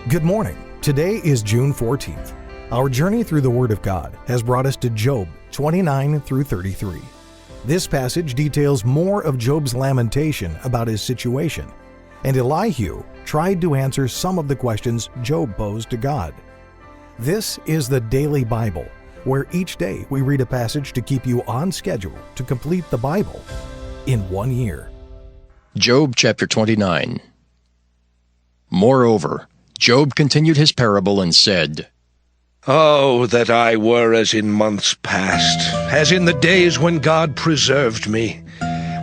Good morning. Today is June 14th. Our journey through the Word of God has brought us to Job 29 through 33. This passage details more of Job's lamentation about his situation, and Elihu tried to answer some of the questions Job posed to God. This is the Daily Bible, where each day we read a passage to keep you on schedule to complete the Bible in 1 year. Job chapter 29. Moreover, Job continued his parable and said, Oh, that I were as in months past, as in the days when God preserved me,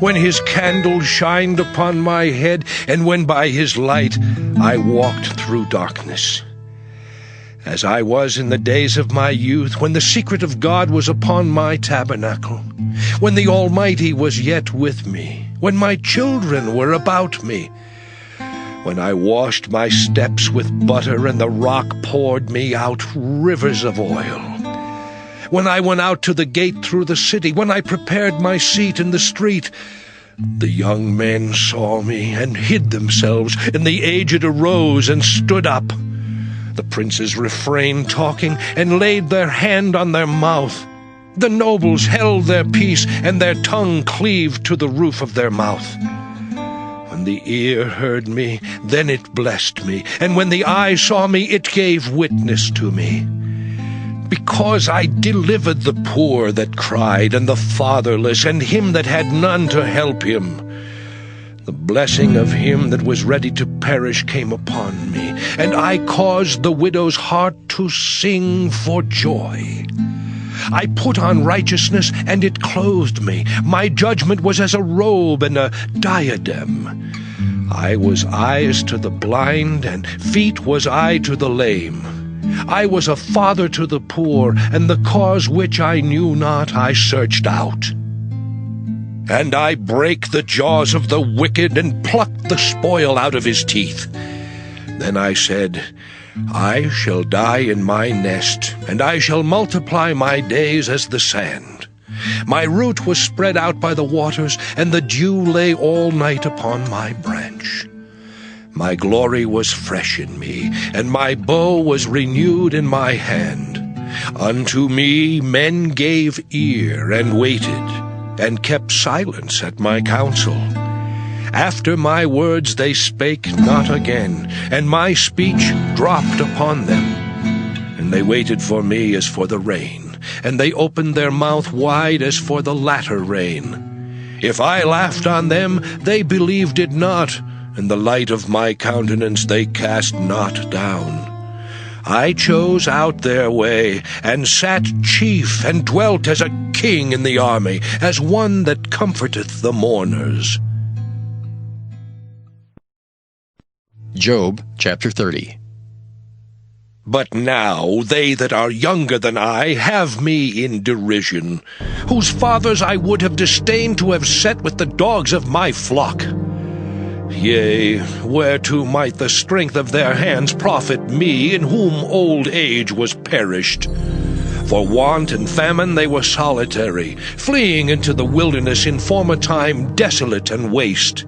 when his candle shined upon my head, and when by his light I walked through darkness. As I was in the days of my youth, when the secret of God was upon my tabernacle, when the Almighty was yet with me, when my children were about me, when I washed my steps with butter and the rock poured me out rivers of oil, when I went out to the gate through the city, when I prepared my seat in the street, the young men saw me and hid themselves, and the aged arose and stood up. The princes refrained talking and laid their hand on their mouth. The nobles held their peace, and their tongue cleaved to the roof of their mouth. When the ear heard me, then it blessed me, and when the eye saw me, it gave witness to me. Because I delivered the poor that cried, and the fatherless, and him that had none to help him. The blessing of him that was ready to perish came upon me, and I caused the widow's heart to sing for joy. I put on righteousness, and it clothed me. My judgment was as a robe and a diadem. I was eyes to the blind, and feet was I to the lame. I was a father to the poor, and the cause which I knew not I searched out. And I brake the jaws of the wicked, and plucked the spoil out of his teeth. Then I said, I shall die in my nest, and I shall multiply my days as the sand. My root was spread out by the waters, and the dew lay all night upon my branch. My glory was fresh in me, and my bow was renewed in my hand. Unto me men gave ear and waited, and kept silence at my counsel. After my words they spake not again, and my speech dropped upon them. And they waited for me as for the rain, and they opened their mouth wide as for the latter rain. If I laughed on them, they believed it not, and the light of my countenance they cast not down. I chose out their way, and sat chief, and dwelt as a king in the army, as one that comforteth the mourners. Job chapter 30. But now they that are younger than I have me in derision, whose fathers I would have disdained to have set with the dogs of my flock. Yea, whereto might the strength of their hands profit me, in whom old age was perished? For want and famine they were solitary, fleeing into the wilderness in former time desolate and waste,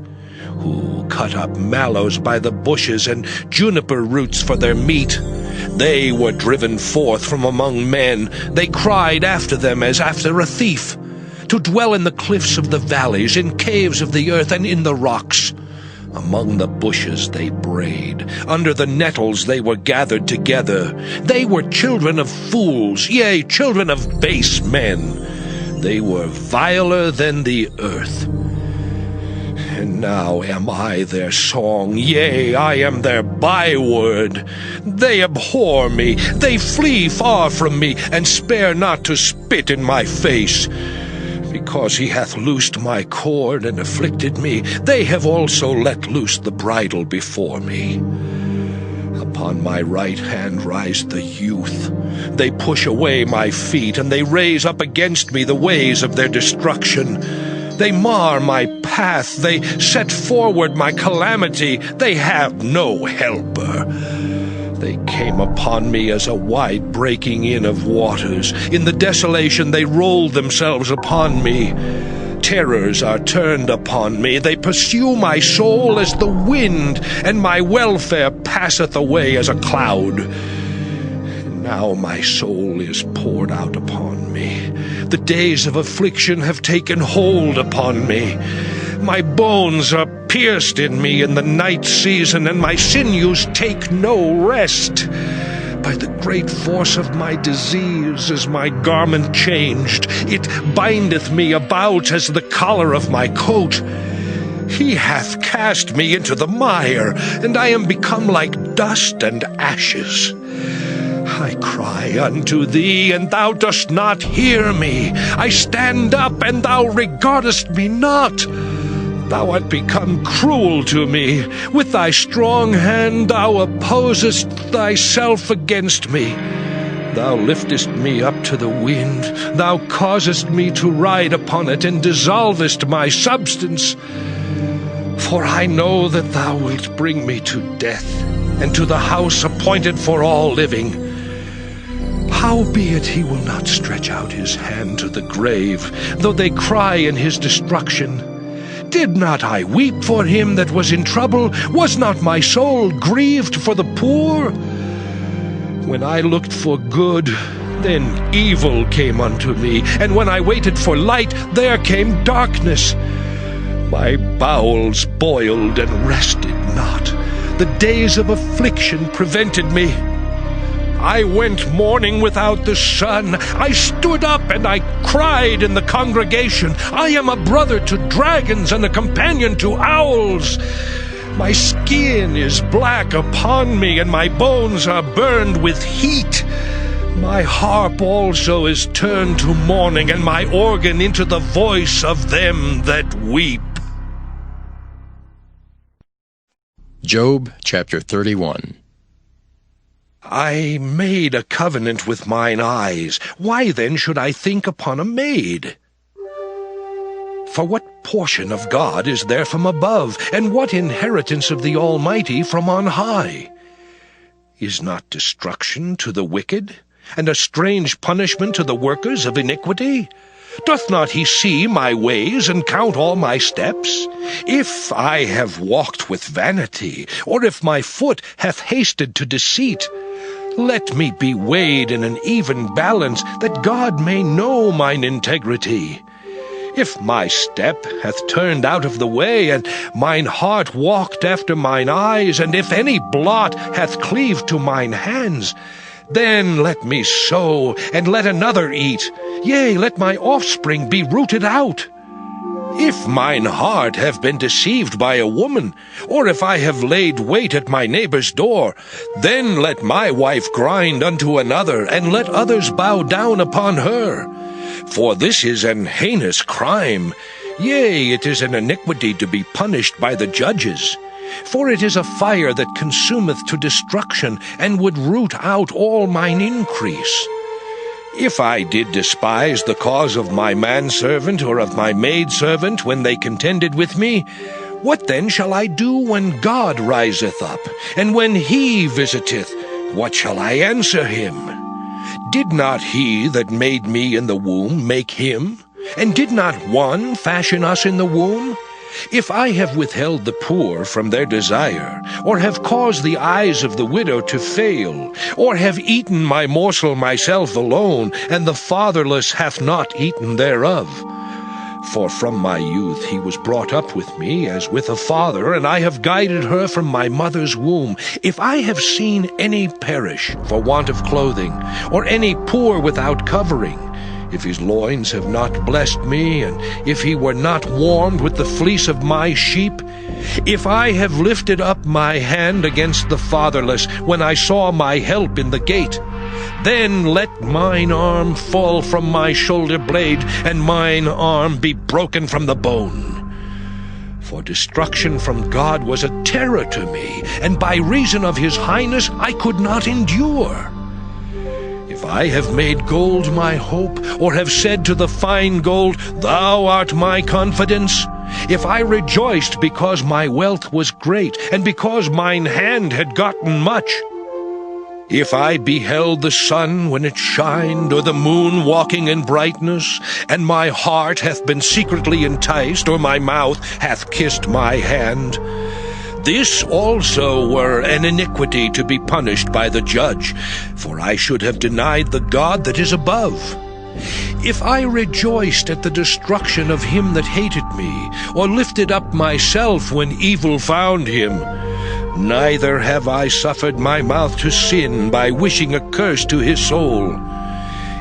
who cut up mallows by the bushes and juniper roots for their meat. They were driven forth from among men. They cried after them as after a thief, to dwell in the cliffs of the valleys, in caves of the earth, and in the rocks. Among the bushes they brayed, under the nettles they were gathered together. They were children of fools, yea, children of base men. They were viler than the earth. And now am I their song, yea, I am their byword. They abhor me, they flee far from me, and spare not to spit in my face. Because he hath loosed my cord and afflicted me, they have also let loose the bridle before me. Upon my right hand rise the youth. They push away my feet, and they raise up against me the ways of their destruction. They mar my path, they set forward my calamity, they have no helper. They came upon me as a wide breaking in of waters. In the desolation they rolled themselves upon me. terrors are turned upon me. They pursue my soul as the wind, and my welfare passeth away as a cloud. And now my soul is poured out upon me. The days of affliction have taken hold upon me. My bones are pierced in me in the night season, and my sinews take no rest. By the great force of my disease is my garment changed. It bindeth me about as the collar of my coat. He hath cast me into the mire, and I am become like dust and ashes. I cry unto thee, and thou dost not hear me. I stand up, and thou regardest me not. Thou art become cruel to me. With thy strong hand thou opposest thyself against me. Thou liftest me up to the wind. Thou causest me to ride upon it, and dissolvest my substance. For I know that thou wilt bring me to death, and to the house appointed for all living. Howbeit he will not stretch out his hand to the grave, though they cry in his destruction. Did not I weep for him that was in trouble? Was not my soul grieved for the poor? When I looked for good, then evil came unto me, and when I waited for light, there came darkness. My bowels boiled and rested not. The days of affliction prevented me. I went mourning without the sun. I stood up and I cried in the congregation. I am a brother to dragons and a companion to owls. My skin is black upon me, and my bones are burned with heat. My harp also is turned to mourning, and my organ into the voice of them that weep. Job chapter 31. I made a covenant with mine eyes. Why then should I think upon a maid? For what portion of God is there from above, and what inheritance of the Almighty from on high? Is not destruction to the wicked, and a strange punishment to the workers of iniquity? Doth not he see my ways, and count all my steps? If I have walked with vanity, or if my foot hath hasted to deceit, let me be weighed in an even balance, that God may know mine integrity. If my step hath turned out of the way, and mine heart walked after mine eyes, and if any blot hath cleaved to mine hands, then let me sow, and let another eat. Yea, let my offspring be rooted out. If mine heart have been deceived by a woman, or if I have laid wait at my neighbor's door, then let my wife grind unto another, and let others bow down upon her. For this is an heinous crime. Yea, it is an iniquity to be punished by the judges. For it is a fire that consumeth to destruction, and would root out all mine increase. If I did despise the cause of my manservant or of my maidservant when they contended with me, what then shall I do when God riseth up, and when he visiteth? What shall I answer him? Did not he that made me in the womb make him? And did not one fashion us in the womb? If I have withheld the poor from their desire, or have caused the eyes of the widow to fail, or have eaten my morsel myself alone, and the fatherless hath not eaten thereof. For from my youth he was brought up with me as with a father, and I have guided her from my mother's womb. If I have seen any perish for want of clothing, or any poor without covering, if his loins have not blessed me, and if he were not warmed with the fleece of my sheep, if I have lifted up my hand against the fatherless, when I saw my help in the gate, then let mine arm fall from my shoulder blade, and mine arm be broken from the bone. For destruction from God was a terror to me, and by reason of his highness I could not endure. If I have made gold my hope, or have said to the fine gold, Thou art my confidence, if I rejoiced because my wealth was great, and because mine hand had gotten much, If I beheld the sun when it shined, or the moon walking in brightness, and my heart hath been secretly enticed, or my mouth hath kissed my hand, this also were an iniquity to be punished by the judge, for I should have denied the God that is above. If I rejoiced at the destruction of him that hated me, or lifted up myself when evil found him, neither have I suffered my mouth to sin by wishing a curse to his soul.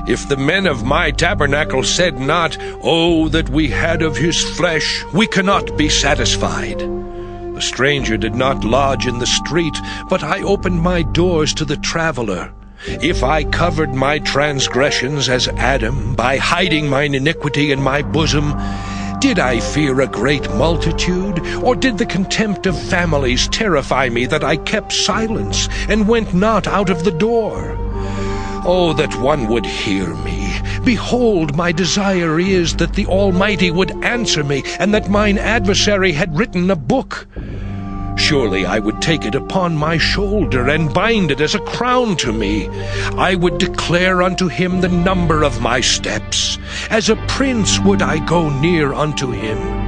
If the men of my tabernacle said not, "Oh, that we had of his flesh, we cannot be satisfied." The stranger did not lodge in the street, but I opened my doors to the traveler. If I covered my transgressions as Adam, by hiding mine iniquity in my bosom, did I fear a great multitude, or did the contempt of families terrify me that I kept silence, and went not out of the door? Oh, that one would hear me! Behold, my desire is that the Almighty would answer me, and that mine adversary had written a book. Surely I would take it upon my shoulder, and bind it as a crown to me. I would declare unto him the number of my steps. As a prince would I go near unto him.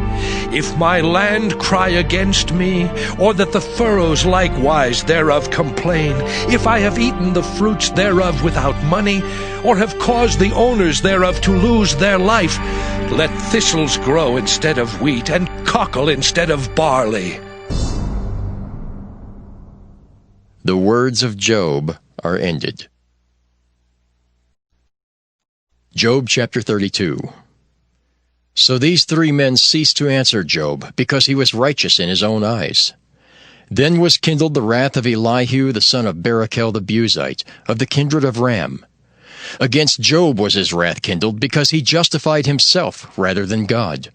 If my land cry against me, or that the furrows likewise thereof complain, if I have eaten the fruits thereof without money, or have caused the owners thereof to lose their life, let thistles grow instead of wheat, and cockle instead of barley. The words of Job are ended. Job chapter 32. So these three men ceased to answer Job, because he was righteous in his own eyes. Then was kindled the wrath of Elihu the son of Barachel the Buzite, of the kindred of Ram. Against Job was his wrath kindled, because he justified himself rather than God.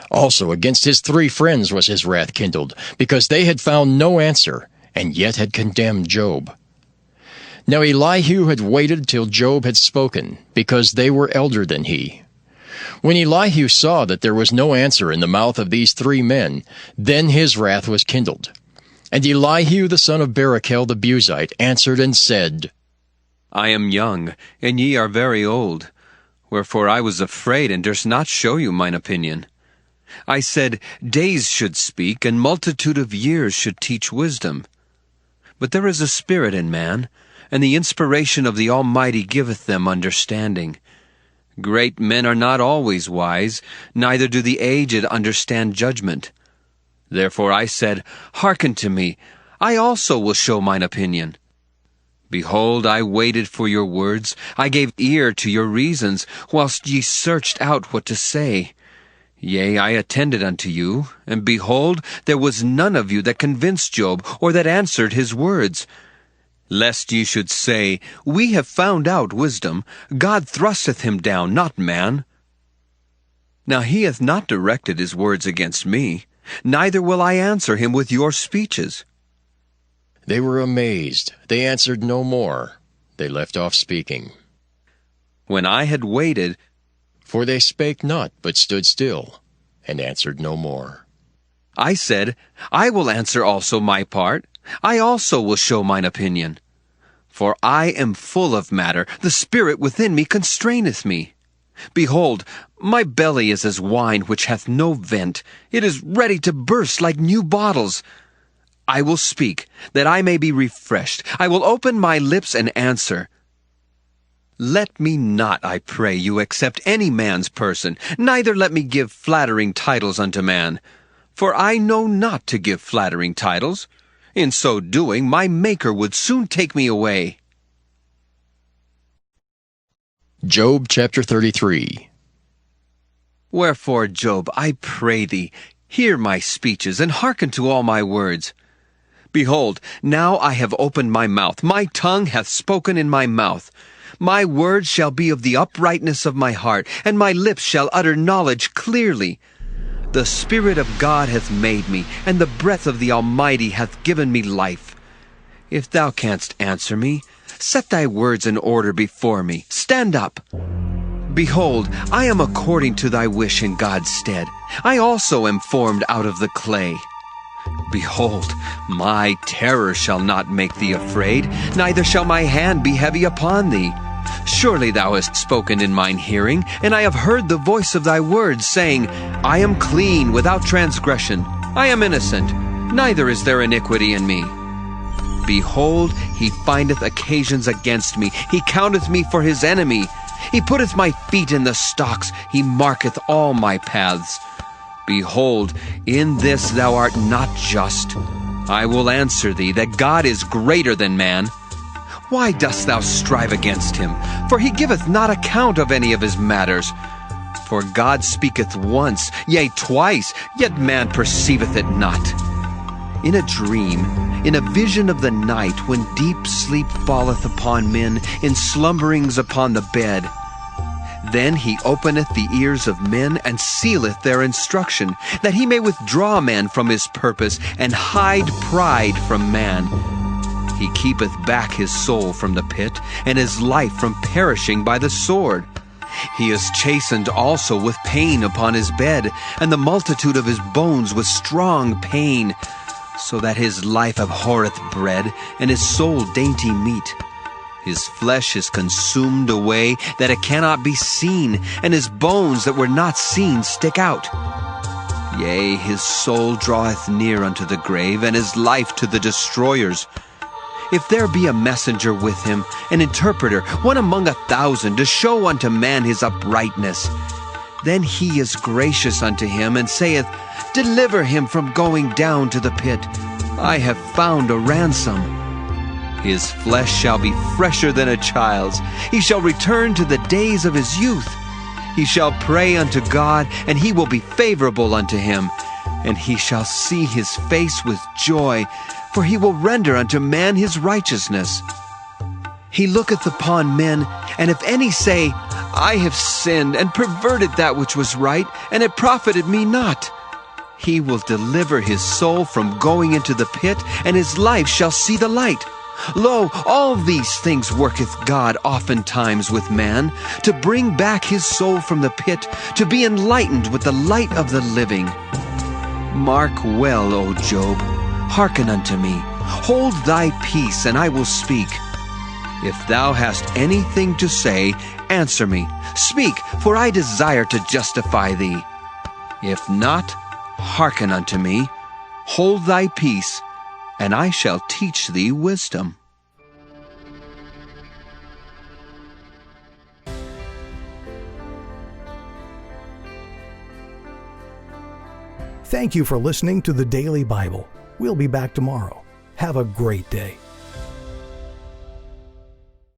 Also against his three friends was his wrath kindled, because they had found no answer, and yet had condemned Job. Now Elihu had waited till Job had spoken, because they were elder than he. When Elihu saw that there was no answer in the mouth of these three men, then his wrath was kindled. And Elihu the son of Barachel the Buzite answered and said, I am young, and ye are very old. Wherefore I was afraid, and durst not show you mine opinion. I said, Days should speak, and multitude of years should teach wisdom. But there is a spirit in man, and the inspiration of the Almighty giveth them understanding. Great men are not always wise, neither do the aged understand judgment. Therefore I said, Hearken to me, I also will show mine opinion. Behold, I waited for your words, I gave ear to your reasons, whilst ye searched out what to say. Yea, I attended unto you, and behold, there was none of you that convinced Job, or that answered his words. Lest ye should say, We have found out wisdom, God thrusteth him down, not man. Now he hath not directed his words against me, neither will I answer him with your speeches. They were amazed. They answered no more. They left off speaking. When I had waited, For they spake not, but stood still, and answered no more. I said, I will answer also my part. I also will show mine opinion. For I am full of matter, the spirit within me constraineth me. Behold, my belly is as wine which hath no vent. It is ready to burst like new bottles. I will speak, that I may be refreshed. I will open my lips and answer. Let me not, I pray you, accept any man's person, neither let me give flattering titles unto man. For I know not to give flattering titles. In so doing, my Maker would soon take me away. Job chapter 33. Wherefore, Job, I pray thee, hear my speeches, and hearken to all my words. Behold, now I have opened my mouth, my tongue hath spoken in my mouth. My words shall be of the uprightness of my heart, and my lips shall utter knowledge clearly. The Spirit of God hath made me, and the breath of the Almighty hath given me life. If thou canst answer me, set thy words in order before me. Stand up. Behold, I am according to thy wish in God's stead. I also am formed out of the clay. Behold, my terror shall not make thee afraid, neither shall my hand be heavy upon thee. Surely thou hast spoken in mine hearing, and I have heard the voice of thy words, saying, I am clean without transgression, I am innocent, neither is there iniquity in me. Behold, he findeth occasions against me, he counteth me for his enemy. He putteth my feet in the stocks, he marketh all my paths. Behold, in this thou art not just. I will answer thee, that God is greater than man. Why dost thou strive against him? For he giveth not account of any of his matters. For God speaketh once, yea, twice, yet man perceiveth it not. In a dream, in a vision of the night, when deep sleep falleth upon men, in slumberings upon the bed, then he openeth the ears of men, and sealeth their instruction, that he may withdraw man from his purpose, and hide pride from man. He keepeth back his soul from the pit, and his life from perishing by the sword. He is chastened also with pain upon his bed, and the multitude of his bones with strong pain, so that his life abhorreth bread, and his soul dainty meat. His flesh is consumed away, that it cannot be seen, and his bones that were not seen stick out. Yea, his soul draweth near unto the grave, and his life to the destroyers. If there be a messenger with him, an interpreter, one among 1,000, to show unto man his uprightness, then he is gracious unto him, and saith, Deliver him from going down to the pit. I have found a ransom. His flesh shall be fresher than a child's. He shall return to the days of his youth. He shall pray unto God, and he will be favorable unto him. And he shall see his face with joy, for he will render unto man his righteousness. He looketh upon men, and if any say, I have sinned, and perverted that which was right, and it profited me not, he will deliver his soul from going into the pit, and his life shall see the light. Lo, all these things worketh God oftentimes with man, to bring back his soul from the pit, to be enlightened with the light of the living. Mark well, O Job, hearken unto me. Hold thy peace, and I will speak. If thou hast anything to say, answer me. Speak, for I desire to justify thee. If not, hearken unto me. Hold thy peace, and I shall teach thee wisdom. Thank you for listening to the Daily Bible. We'll be back tomorrow. Have a great day.